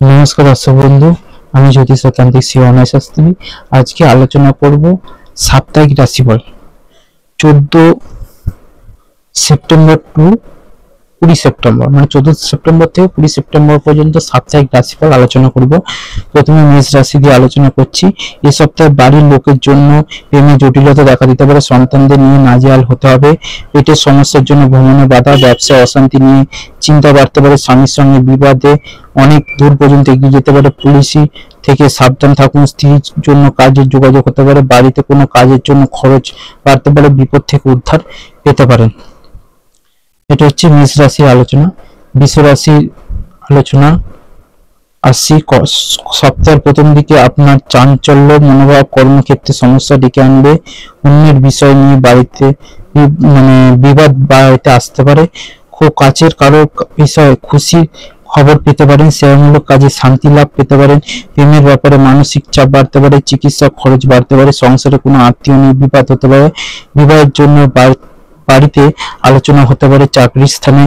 নমস্কার দর্শক বন্ধু, আমি জ্যোতিষতান্ত্রিক শ্রী অনয় শাস্ত্রী। আজকে আলোচনা করব সাপ্তাহিক রাশিফল 14 সেপ্টেম্বর টু 20 সেপ্টেম্বর, মানে 14 সেপ্টেম্বর থেকে 20 সেপ্টেম্বর পর্যন্ত সাপ্তাহিক রাশিফল আলোচনা করব। প্রথমে মেষ রাশি দিয়ে আলোচনা করছি। এই সপ্তাহে বাড়ির লোকের জন্য প্রেমে জটিলতা দেখা দিতে পারে, সন্তানদের নিয়ে নাজেহাল হতে হবে, পেটের সমস্যার জন্য ভ্রমণে বাধা, ব্যবসায় অশান্তি নিয়ে চিন্তা বাড়তে পারে, স্বামীর সঙ্গে বিবাদে অনেক দূর পর্যন্ত এগিয়ে যেতে পারে, পুলিশি থেকে সাবধান থাকুন, স্ত্রীর জন্য কাজের যোগাযোগ হতে পারে, বাড়িতে কোনো কাজের জন্য খরচ বাড়তে পারে, বিপদ থেকে উদ্ধার পেতে পারেন। এটা হচ্ছে মেষ রাশির আলোচনা। বৃষ রাশির আলোচনা আসছি। সপ্তাহের প্রথম দিকে আপনার চাঞ্চল্য মনোভাব কর্মক্ষেত্রে সমস্যা ডেকে আনবে, অন্যের বিষয় নিয়ে বাড়িতে বিবাদ বাড়িতে আসতে পারে, খুব কাছের কারো বিষয়ে খুশি খবর পেতে পারেন, সেবামূলক কাজে শান্তি লাভ পেতে পারেন, প্রেমের ব্যাপারে মানসিক চাপ বাড়তে পারে, চিকিৎসা খরচ বাড়তে পারে, সংসারে কোনো আত্মীয় নিয়ে বিবাদ হতে পারে, বিবাহের জন্য বাড়িতে আলোচনা হতে পারে, চাকরির স্থানে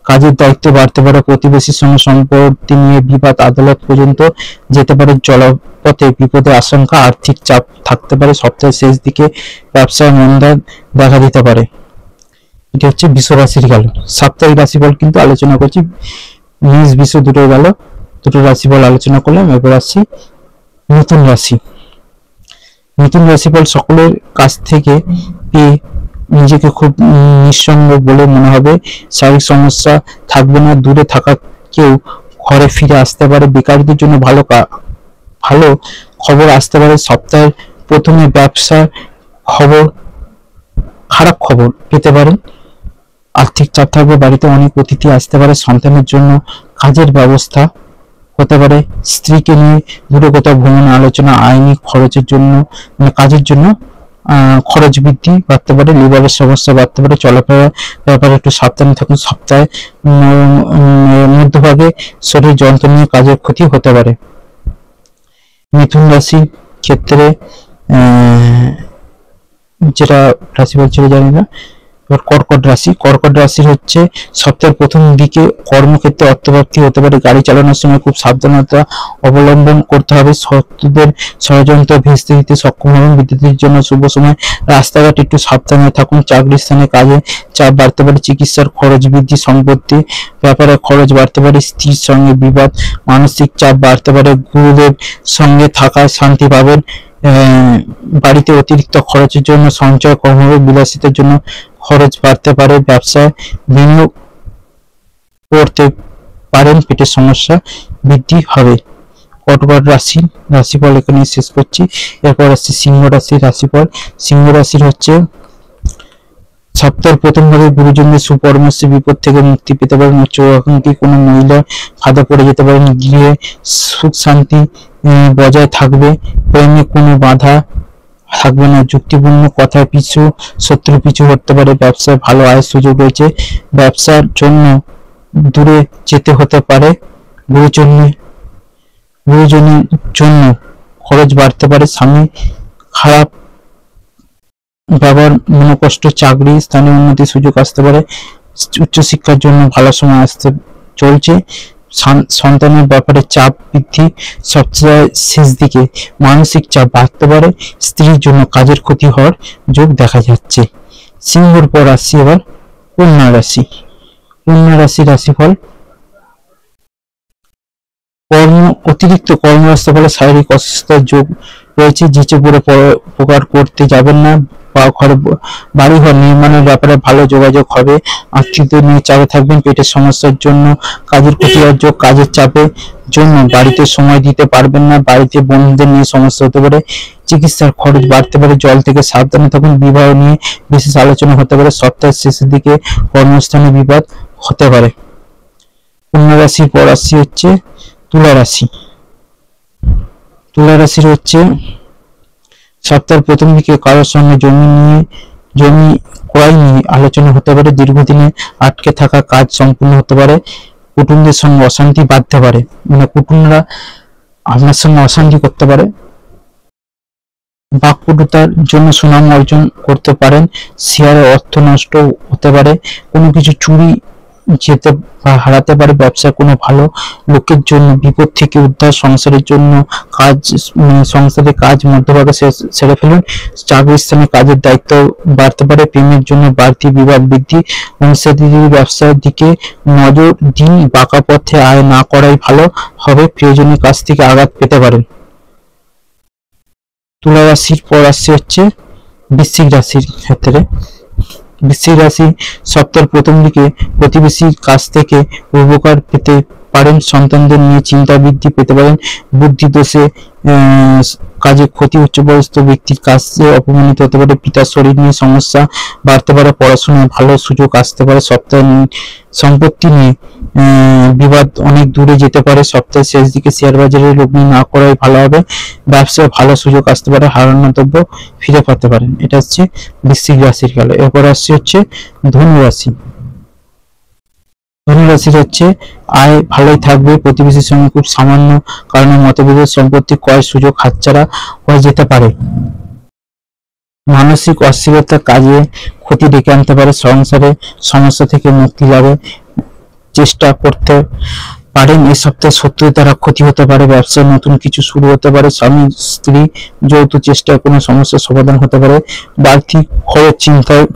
কাজের দায়িত্ব বাড়তে পারে, প্রতিবেশীর সঙ্গে সম্পত্তি নিয়ে বিবাদ আদালত পর্যন্ত যেতে পারে, জলপথে বিপদের আশঙ্কা, আর্থিক চাপ থাকতে পারে, সপ্তাহের শেষ দিকে ব্যবসায় মন্দা দেখা দিতে পারে। এটা হচ্ছে বৃষ রাশির গেল। সাপ্তাহিক রাশিফল কিন্তু আলোচনা করছি, মেষ বৃষ দুটো গেল, দুটো রাশিফল আলোচনা করলাম। এবার আসছি নতুন রাশি। নতুন রাশিফল সকলের কাছ থেকে পেয়ে নিজেকে খুব নিঃসঙ্গ বলে মনে হবে, শারীরিক সমস্যা থাকবে না, দূরে থাকা কেউ ঘরে ফিরে আসতে পারে, বেকারদের জন্য ভালো খবর আসতে পারে, সপ্তাহের প্রথমে ব্যবসার খারাপ খবর পেতে পারেন, আর্থিক চাপ থাকবে, বাড়িতে অনেক অতিথি আসতে পারে, সন্তানের জন্য কাজের ব্যবস্থা হতে পারে, স্ত্রীকে নিয়ে দূরে কোথাও ভ্রমণ আলোচনা, আইনি খরচের জন্য কাজের জন্য খরচ বৃদ্ধি বাড়তে পারে, লিভারের সমস্যা বাড়তে পারে, চলাফেরার ব্যাপারে একটু সাবধানে থাকুন, সপ্তাহে মধ্যভাগে শরীর যন্ত্র নিয়ে কাজের ক্ষতি হতে পারে। মিথুন রাশির ক্ষেত্রে যেটা রাশি বলছিল জানি না। এবার কর্কট রাশি। কর্কট রাশির হচ্ছে সপ্তাহের প্রথম দিকে কর্মক্ষেত্রে অর্থপ্রাপ্তি হতে পারে, গাড়ি চালানোর সময় খুব সাবধানতা অবলম্বন করতে হবে, শত্রুদের ষড়যন্ত্র ভেস্তে দিতে সক্ষম হবেন, বিদ্যুতের জন্য শুভ সময়, রাস্তাঘাট একটু সাবধানে থাকুন, চাকরির স্থানে কাজে চাপ বাড়তে পারে, চিকিৎসার খরচ বৃদ্ধি, সম্পত্তি ব্যাপারে খরচ বাড়তে পারে, স্ত্রীর সঙ্গে বিবাদ, মানসিক চাপ বাড়তে পারে, গুরুদেব সঙ্গে থাকায় শান্তি পাবেন, বাড়িতে অতিরিক্ত খরচের জন্য সঞ্চয় কম হবে, বিলাসিতার জন্য খরচ বাড়তে পারে, ব্যবসায় বিনিয়োগ করতে পারেন, পেটের সমস্যা বৃদ্ধি হবে। কর্কট রাশিফল এখানে শেষ করছি। এরপর আসছে সিংহ রাশির রাশিফল। সিংহ রাশির হচ্ছে সপ্তাহের প্রথম ভাগে গুরুজনদের সুপরামর্শে বিপদ থেকে মুক্তি পেতে পারেন, উচ্চাকাঙ্ক্ষী কোনো মহিলার ফাঁদে পড়ে যেতে পারেন, গৃহে সুখ শান্তি বজায় থাকবে, প্রেমে কোনো বাধা থাকবে না, যুক্তিপূর্ণ কথায় শত্রু পিছু হতে পারে, ব্যবসায় ভালো আয়ের সুযোগ রয়েছে, ব্যবসার জন্য দূরে যেতে হতে পারে, গুরুজনের জন্য খরচ বাড়তে পারে, স্বামী খারাপ ব্যবহার মনোকষ্ট, চাকরি স্থানে উন্নতির সুযোগ আসতে পারে, উচ্চশিক্ষার জন্য ভালো সময় আসতে চলছে, সন্তানের ব্যাপারে চাপ বৃদ্ধি, সপ্তাহের শেষ দিকে মানসিক চাপ বাড়তে পারে, স্ত্রীর জন্য কাজের ক্ষতি হওয়ার যোগ দেখা যাচ্ছে। সিংহর পর আসছি এবার কন্যা রাশি। কন্যা রাশির রাশিফল। অতিরিক্ত কর্মব্যস্ত ফলে শারীরিক অসুস্থতার যোগ রয়েছে, জিচে পড়ে উপকার করতে যাবেন না, বাড়ি ঘর নির্মাণের ব্যাপারে ভালো যোগাযোগ হবে, আত্মীয়দের নিয়ে চাপে থাকবেন, পেটের সমস্যার জন্য কাজের ক্ষতি হওয়ার যোগ, কাজের চাপের জন্য বাড়িতে সময় দিতে পারবেন না, বাড়িতে বন্ধুদের নিয়ে সমস্যা হতে পারে, চিকিৎসার খরচ বাড়তে পারে, জল থেকে সাবধানে থাকুন, বিবাহ নিয়ে বিশেষ আলোচনা হতে পারে, সপ্তাহের শেষের দিকে কর্মস্থানে বিবাদ হতে পারে। কন্যা রাশির পর রাশি হচ্ছে তুলা রাশি। তুলা রাশির হচ্ছে সপ্তাহের প্রথম দিকে কারোর সঙ্গে জমি ক্রয় নিয়ে আলোচনা হতে পারে, দীর্ঘদিনে আটকে থাকা কাজ সম্পূর্ণ হতে পারে, কুটুম্বদের সঙ্গে অশান্তি বাড়তে পারে, কুটুম্বরা আপনার সঙ্গে অশান্তি করতে পারে, বাকপটুতার জন্য সুনাম অর্জন করতে পারেন, শেয়ারে অর্থ নষ্ট হতে পারে, কোনো কিছু চুরি যেতে বা হারাতে পারে। ব্যবসার কোনো ভালো লোকের জন্য বিপদ থেকে উদ্ধার, সংসারের জন্য কাজ, সংসারে কাজ মধ্যভাগে সেরে ফেলুন। চাকরির স্থানে কাজের দায়িত্ব বাড়তে পারে। প্রেমের জন্য বাড়তি বিবাদ বৃদ্ধি। অংশীদারি ব্যবসার দিকে নজর দিন, বাঁকা পথে আয় না করাই ভালো হবে। প্রিয়জনের কাছ থেকে আঘাত পেতে পারেন। তুলা রাশির পর আসছে হচ্ছে বৃশ্চিক রাশির ক্ষেত্রে। বৃশ্চিক রাশি সপ্তাহের প্রথম দিকে প্রতিবেশীর কাছ থেকে উপকার পেতে পারেন। সন্তানদের নিয়ে চিন্তা বৃদ্ধি পেতে পারেন। বুদ্ধি দোষে কাজে ক্ষতি, উচ্চপদস্থ ব্যক্তির কাছে অপমানিত হতে পারে। পিতার শরীর নিয়ে সমস্যা বাড়তে পারে। পড়াশোনায় ভালো সুযোগ আসতে পারে। সপ্তাহে সম্পত্তি নিয়ে বিবাদ অনেক দূরে যেতে পারে। সপ্তাহের শেষ দিকে শেয়ার বাজারে লগ্নি না করাই ভালো হবে। ব্যবসায় ভালো সুযোগ আসতে পারে। হারানো দ্রব্য ফিরে পেতে পারেন। এটা হচ্ছে বৃশ্চিক রাশির গেল। এরপর আসছে হচ্ছে ধনু রাশি। ধনু রাশির হচ্ছে আয় ভালোই থাকবে। প্রতিবেশীর সঙ্গে খুব সামান্য কারণে মতবিরোধ, সম্পত্তি ক্রয়ের সুযোগ হাতছাড়া হয়ে যেতে পারে। মানসিক অস্থিরতা কাজে ক্ষতি ডেকে আনতে পারে। সংসারে সমস্যা থেকে মুক্তি লাভে চেষ্টা করতে পারেন। এই সপ্তাহে শত্রুর দ্বারা ক্ষতি হতে পারে। ব্যবসায় নতুন কিছু শুরু হতে পারে। স্বামী স্ত্রী যৌথ চেষ্টায় কোনো সমস্যার সমাধান হতে পারে। বাড়তি খরচ চিন্তায়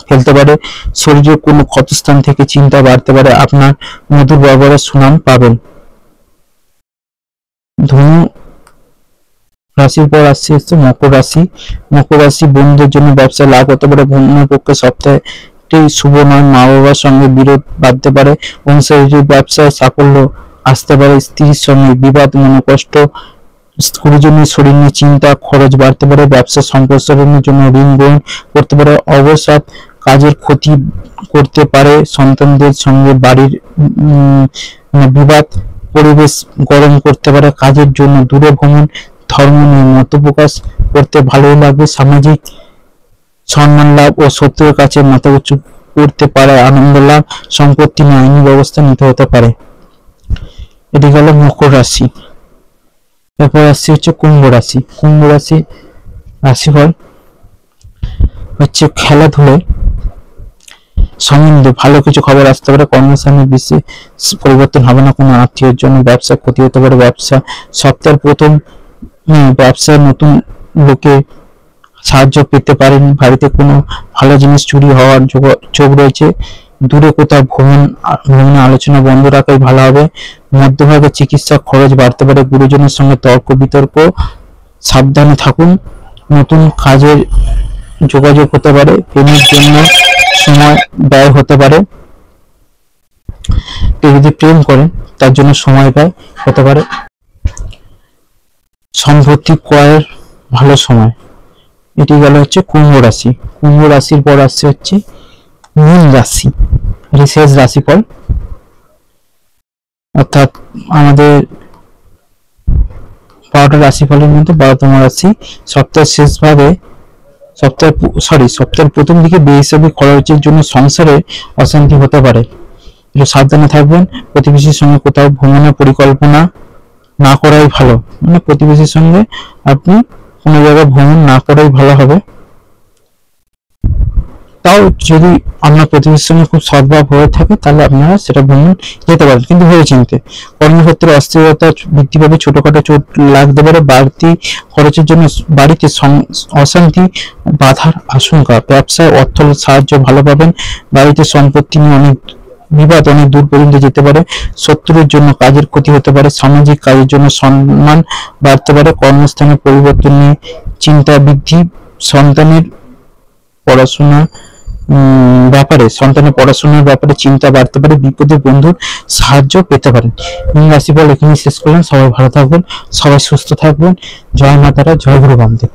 ফেলতে পারে। শরীরের কোনো ক্ষতস্থান থেকে চিন্তা বাড়তে পারে। আপনার মধুর ব্যবহারের সুনাম পাবেন। ধনু রাশির পর আসছে হচ্ছে মকর রাশি। মকর রাশি বন্ধুদের জন্য ব্যবসায় লাভ হতে পারে। বন্ধুর পক্ষে সপ্তাহটি শুভ নয়। মা বাবার সঙ্গে বিরোধ বাঁধতে পারে। অংশীদারি ব্যবসায় সাফল্য আসতে পারে। স্ত্রীর সঙ্গে বিবাদ, মনোকষ্ট, গুরুজনের শরীর নিয়ে চিন্তা, খরচ বাড়তে পারে। ব্যবসা সম্প্রসারণের জন্য ঋণ গ্রহণ করতে পারে। অবসাদ কাজের ক্ষতি করতে পারে। সন্তানদের সঙ্গে বাড়ির বিবাদ পরিবেশ গরম করতে পারে। কাজের জন্য দূরে ভ্রমণ। ধর্ম নিয়ে মত প্রকাশ করতে ভালোই লাগবে। সামাজিক সম্মান লাভ ও শত্রুর কাছে মাথা উঁচু করতে পারে আনন্দ লাভ। সম্পত্তি নিয়ে আইনি ব্যবস্থা নিতে হতে পারে। এটি গেল মকর রাশি। এরপর আসছে হচ্ছে কুম্ভ রাশি। কুম্ভ রাশি রাশিফল হচ্ছে খেলাধুলায় সম্বন্ধে ভালো কিছু খবর আসতে পারে। কর্মস্থানে বিশেষ পরিবর্তন হবে না। কোনো আত্মীয়ের জন্য ব্যবসা ক্ষতি হতে পারে। ব্যবসা সপ্তাহের প্রথম ব্যবসায় নতুন লোকে সাহায্য পেতে পারেন। বাড়িতে কোনো ভালো জিনিস চুরি হওয়ার যোগ রয়েছে। দূরে কোথাও ভ্রমণে আলোচনা বন্ধ রাখাই ভালো হবে। মধ্যভাগে চিকিৎসা খরচ বাড়তে পারে। গুরুজনের সঙ্গে তর্ক বিতর্ক সাবধানে থাকুন। নতুন কাজের যোগাযোগ হতে পারে। প্রেমের জন্য সময় ব্যয় হতে পারে। কেউ যদি প্রেম করেন তার জন্য সময় ব্যয় হতে পারে। সম্পত্তি ক্রয়ের ভালো সময়। এটি গেল হচ্ছে কুম্ভ রাশি। কুম্ভ রাশির পর আসছে হচ্ছে মীন রাশি। এটি শেষ রাশিফল, অর্থাৎ আমাদের 12টা রাশিফলের মধ্যে 12তম রাশি। সপ্তাহের প্রথম দিকে বেহিসাবি খরচের জন্য সংসারে অশান্তি হতে পারে। একটু সাবধানে থাকবেন। প্রতিবেশীর সঙ্গে কোথাও ভ্রমণের পরিকল্পনা না করাই ভালো। মানে প্রতিবেশীর সঙ্গে আপনি কোনো জায়গায় ভ্রমণ না করাই ভালো হবে। তাও যদি আপনার প্রতিবেশীর সঙ্গে খুব সদ্ভাব হয়ে থাকে তাহলে আপনারা সেটা ভ্রমণ যেতে পারেন, কিন্তু ভেবে চিনতে। কর্মক্ষেত্রে অস্থিরতা বৃদ্ধি পাবে। ছোটখাটো চোট লাগতে পারে। বাড়তি খরচের জন্য বাড়িতে অশান্তি বাধার আশঙ্কা। ব্যবসায় অর্থ সাহায্য ভালো পাবেন। বাড়িতে সম্পত্তি নিয়ে বিবাদ অনেক দূর পর্যন্ত যেতে পারে। শত্রুর জন্য কাজের ক্ষতি হতে পারে। সামাজিক কাজের জন্য সম্মান বাড়তে পারে। কর্মস্থানে পরিবর্তন নিয়ে চিন্তা বৃদ্ধি। সন্তানের পড়াশোনার ব্যাপারে চিন্তা বাড়তে পারে। বিপদে বন্ধুর সাহায্য পেতে পারেন। মীন রাশিফল এখানে শেষ করলাম। সবাই ভালো থাকবেন, সবাই সুস্থ থাকবেন। জয় মা তারা, জয় গুরু বামদেব।